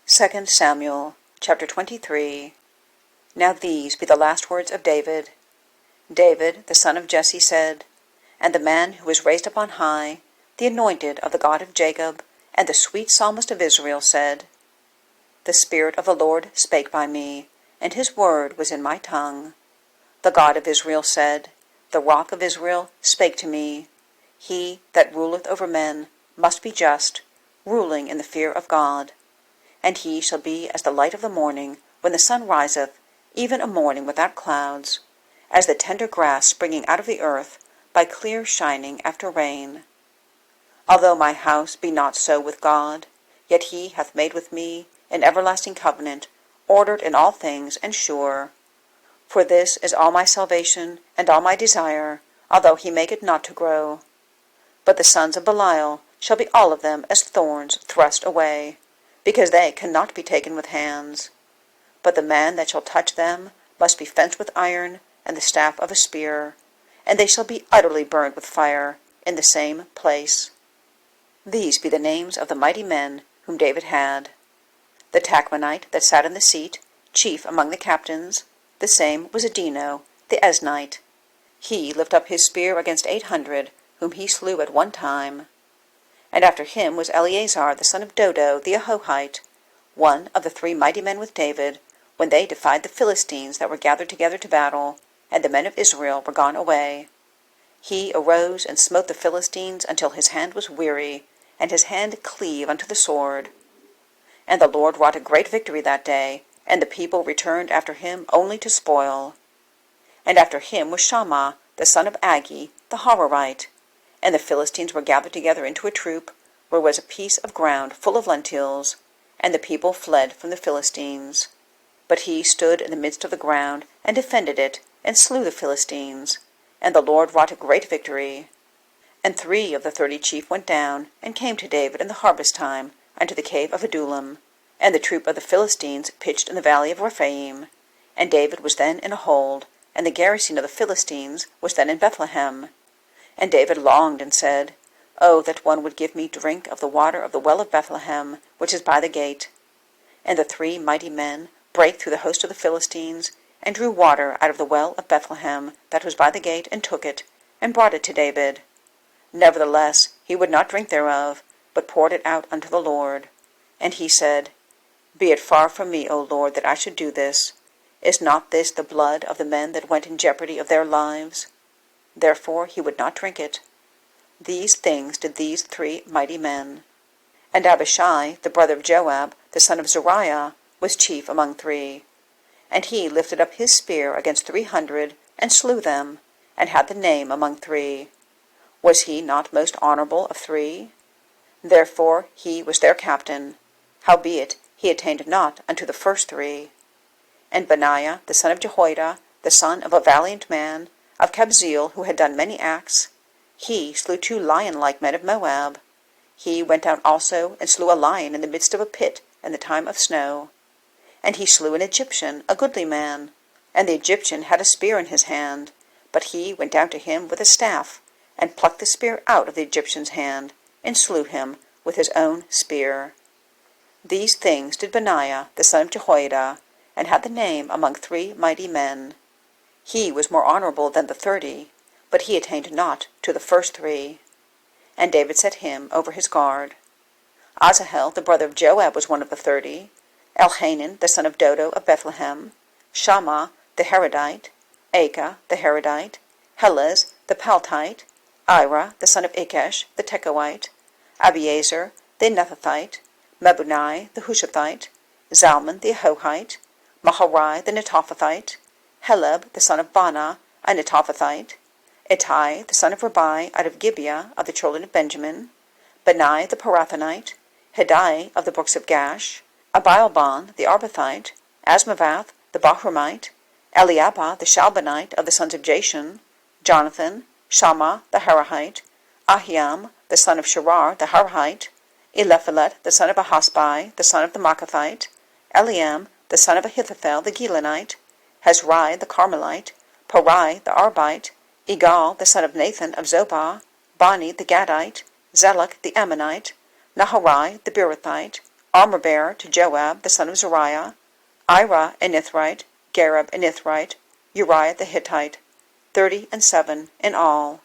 2 Samuel, chapter 23. Now these be the last words of David. David, the son of Jesse, said, And the man who was raised up on high, the anointed of the God of Jacob, and the sweet psalmist of Israel, said, The Spirit of the Lord spake by me, and his word was in my tongue. The God of Israel said, The rock of Israel spake to me. He that ruleth over men must be just, ruling in the fear of God. And he shall be as the light of the morning, when the sun riseth, even a morning without clouds, as the tender grass springing out of the earth, by clear shining after rain. Although my house be not so with God, yet he hath made with me an everlasting covenant, ordered in all things, and sure. For this is all my salvation, and all my desire, although he make it not to grow. But the sons of Belial shall be all of them as thorns thrust away, because they cannot be taken with hands. But the man that shall touch them must be fenced with iron and the staff of a spear, and they shall be utterly burned with fire in the same place. These be the names of the mighty men whom David had. The Tachmonite that sat in the seat, chief among the captains, the same was Adino, the Esnite. He lifted up his spear against 800, whom he slew at one time. And after him was Eleazar the son of Dodo the Ahohite, one of the 3 mighty men with David, when they defied the Philistines that were gathered together to battle, and the men of Israel were gone away. He arose and smote the Philistines until his hand was weary, and his hand cleave unto the sword. And the Lord wrought a great victory that day, and the people returned after him only to spoil. And after him was Shammah the son of Agi the Hararite. And the Philistines were gathered together into a troop, where was a piece of ground full of lentils, and the people fled from the Philistines. But he stood in the midst of the ground, and defended it, and slew the Philistines. And the Lord wrought a great victory. And 3 of the 30 chief went down, and came to David in the harvest time, unto the cave of Adullam. And the troop of the Philistines pitched in the valley of Rephaim. And David was then in a hold, and the garrison of the Philistines was then in Bethlehem. And David longed and said, Oh, that one would give me drink of the water of the well of Bethlehem, which is by the gate. And the 3 mighty men brake through the host of the Philistines, and drew water out of the well of Bethlehem that was by the gate, and took it, and brought it to David. Nevertheless he would not drink thereof, but poured it out unto the Lord. And he said, Be it far from me, O Lord, that I should do this. Is not this the blood of the men that went in jeopardy of their lives? Therefore he would not drink it. These things did these 3 mighty men. And Abishai, the brother of Joab, the son of Zeruiah, was chief among 3. And he lifted up his spear against 300, and slew them, and had the name among 3. Was he not most honorable of 3? Therefore he was their captain. Howbeit he attained not unto the first 3. And Benaiah, the son of Jehoiada, the son of a valiant man, of Kabzeel, who had done many acts, he slew 2 lion-like men of Moab. He went out also and slew a lion in the midst of a pit in the time of snow. And he slew an Egyptian, a goodly man, and the Egyptian had a spear in his hand, but he went down to him with a staff, and plucked the spear out of the Egyptian's hand, and slew him with his own spear. These things did Benaiah the son of Jehoiada, and had the name among 3 mighty men. He was more honorable than the 30, but he attained not to the first 3. And David set him over his guard. Asahel, the brother of Joab, was one of the 30, Elhanan, the son of Dodo of Bethlehem, Shammah, the Harodite, Acah, the Harodite, Helez, the Paltite, Ira, the son of Ikesh, the Tekoite, Abiezer, the Nethathite, Mebunai, the Hushathite, Zalman, the Ahohite, Maharai, the Netophathite, Heleb, the son of Baanah, a Netophathite, Ittai, the son of Ribai, out of Gibeah of the children of Benjamin, Benai, the Parathonite, Hiddai, of the brooks of Gash, Abialban, the Arbathite, Asmavath, the Bahramite, Eliabah, the Shalbanite, of the sons of Jashan, Jonathan, Shammah, the Harahite, Ahiam, the son of Sharar, the Harahite, Eliphelet, the son of Ahasbai, the son of the Maacathite, Eliam, the son of Ahithophel, the Gilonite, Hezrai, the Carmelite, Parai, the Arbite, Igal, the son of Nathan of Zobah, Bani, the Gadite, Zelek, the Ammonite, Naharai, the Beerothite, armor-bearer to Joab the son of Zeruiah, Ira an Ithrite, Gareb an Ithrite, Uriah the Hittite, 37 in all.